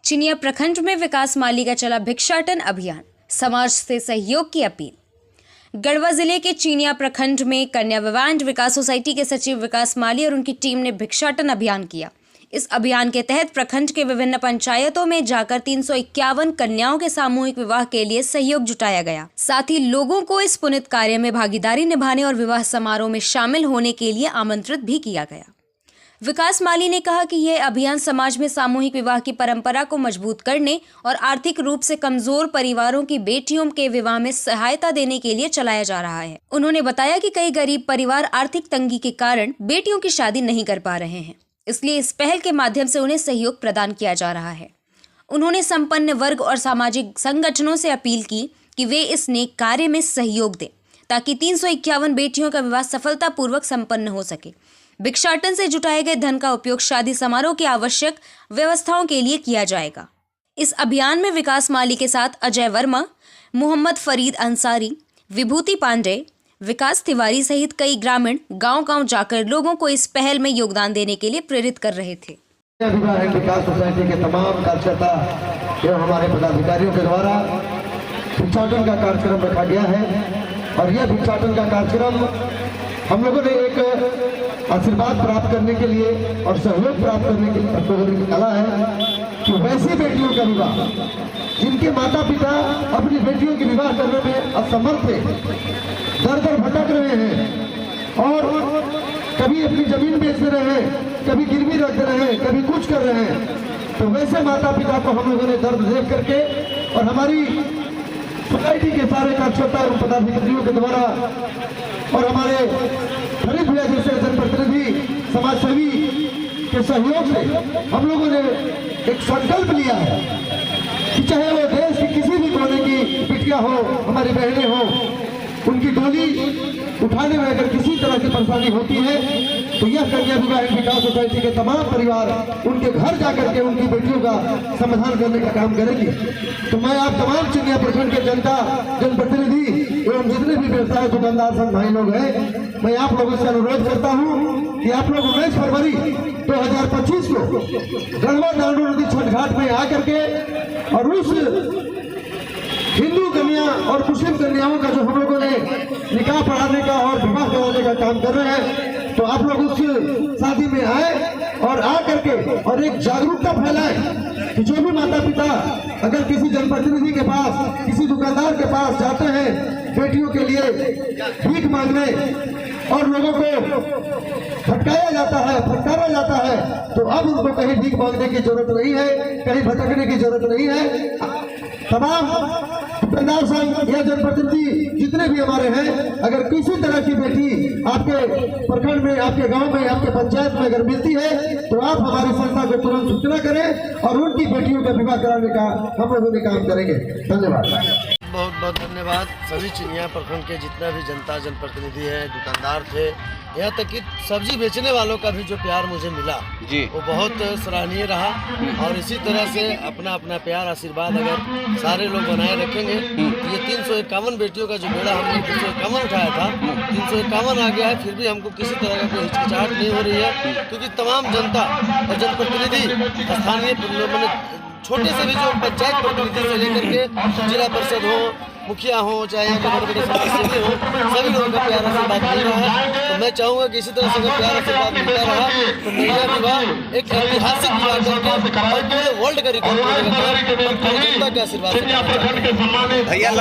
चिनिया प्रखंड में विकास माली का चला भिक्षाटन अभियान, समाज से सहयोग की अपील। गढ़वा जिले के चिनिया प्रखंड में कन्या विवाह एवं विकास सोसाइटी के सचिव विकास माली और उनकी टीम ने भिक्षाटन अभियान किया। इस अभियान के तहत प्रखंड के विभिन्न पंचायतों में जाकर 351 कन्याओं के सामूहिक विवाह के लिए सहयोग जुटाया गया। साथ ही लोगों को इस पुनीत कार्य में भागीदारी निभाने और विवाह समारोह में शामिल होने के लिए आमंत्रित भी किया गया। विकास माली ने कहा कि यह अभियान समाज में सामूहिक विवाह की परंपरा को मजबूत करने और आर्थिक रूप से कमजोर परिवारों की बेटियों के विवाह में सहायता देने के लिए चलाया जा रहा है। उन्होंने बताया कि कई गरीब परिवार आर्थिक तंगी के कारण बेटियों की शादी नहीं कर पा रहे हैं, इसलिए इस पहल के माध्यम से उन्हें सहयोग प्रदान किया जा रहा है। उन्होंने संपन्न वर्ग और सामाजिक संगठनों से अपील की कि वे इस नेक कार्य में सहयोग दें ताकि 351 बेटियों का विवाह सफलतापूर्वक संपन्न हो सके। भिक्षाटन से जुटाए गए धन का उपयोग शादी समारोह की आवश्यक व्यवस्थाओं के लिए किया जाएगा। इस अभियान में विकास माली के साथ अजय वर्मा, मोहम्मद फरीद अंसारी, विभूति पांडे, विकास तिवारी सहित कई ग्रामीण गांव-गांव जाकर लोगों को इस पहल में योगदान देने के लिए प्रेरित कर रहे थे। विकास सोसाइटी के तमाम कार्यकर्ता एवं हमारे पदाधिकारियों के द्वारा भिक्षाटन का कार्यक्रम रखा गया है और यह भिक्षाटन का कार्यक्रम हम लोगों ने एक आशीर्वाद प्राप्त करने के लिए और सहयोग प्राप्त करने के लिए निकाला है कि वैसी बेटियों का विवाह जिनके माता पिता अपनी बेटियों के विवाह करने में असमर्थ थे, दर दर भटक रहे हैं और कभी अपनी जमीन बेच रहे हैं, कभी गिरवी रख रहे हैं, कभी कुछ कर रहे हैं, तो वैसे माता पिता को हम लोगों ने दर्द देख करके और हमारी सोसाइटी के सारे कार्यकर्ता और पदाधिकारियों के द्वारा और हमारे फरीद भैया जैसे जनप्रतिनिधि समाजसेवी के सहयोग से हम लोगों ने एक संकल्प लिया है कि चाहे वो देश की किसी भी कोने की बिटिया हो, हमारी बहनें हो, उनकी डोली उठाने में अगर किसी तरह की परेशानी होती है तो यह कन्या विवाह एवं विकास सोसाइटी के तमाम परिवार उनके घर जाकर के उनकी बेटियों का समाधान करने का काम करेगी। तो मैं आप तमाम चिनिया प्रखंड के जनता, जनप्रतिनिधि एवं जितने भी व्यवसाय दुकानदार संघ भाई लोग हैं, मैं आप लोगों से अनुरोध करता हूँ कि आप लोग 19 फरवरी 2025 को गढ़वा दांडू नदी छठ घाट में आकर के और उस हिंदू कन्या और मुस्लिम कन्याओं का जो हम लोगों ने निकाह पढ़ाने का और विवाह कराने का काम कर रहे हैं, तो आप लोग उस शादी में आए और आ करके और एक जागरूकता फैलाएं कि जो भी माता पिता अगर किसी जनप्रतिनिधि के पास, किसी दुकानदार के पास जाते हैं बेटियों के लिए भीख मांगने और लोगों को भटकाया जाता है, फटकारा जाता है, तो अब उनको कहीं भीख मांगने की जरूरत नहीं है, कहीं भटकने की जरूरत नहीं है। तमाम दुकानदार संघ या जनप्रतिनिधि जितने भी हमारे हैं, अगर किसी तरह की बेटी आपके प्रखंड में, आपके गांव में, आपके पंचायत में अगर मिलती है तो आप हमारी संस्था को तुरंत सूचना करें और उनकी बेटियों का विवाह कराने का हम लोगों ने काम करेंगे। धन्यवाद। बहुत बहुत धन्यवाद सभी चिनिया प्रखंड के जितना भी जनता, जनप्रतिनिधि है, दुकानदार थे, यहाँ तक कि सब्जी बेचने वालों का भी जो प्यार मुझे मिला जी, वो बहुत सराहनीय रहा। और इसी तरह से अपना अपना प्यार, आशीर्वाद अगर सारे लोग बनाए रखेंगे तो ये 351 बेटियों का जो बेड़ा हमने 351 उठाया था, 351 आ गया है, फिर भी हमको किसी तरह का कोई हिचकिचाहट नहीं हो रही है, क्योंकि तमाम जनता और जनप्रतिनिधि स्थानीय छोटे से भी जो पंचायत प्रतिनिधि से लेकर के जिला परिषद हो, मुखिया हो, चाहे बड़े बड़े समाजसेवी हो, सभी लोगों का प्यार आशीर्वाद मिल रहा है। तो मैं चाहूँगा कि इसी तरह से अगर प्यार आशीर्वाद मिलता रहा तो कन्या विवाह एक ऐतिहासिक विवाह करके और पूरे वर्ल्ड का रिकॉर्ड तोड़ने का काम हम पूरी जनता के आशीर्वाद से करना चाहते हैं।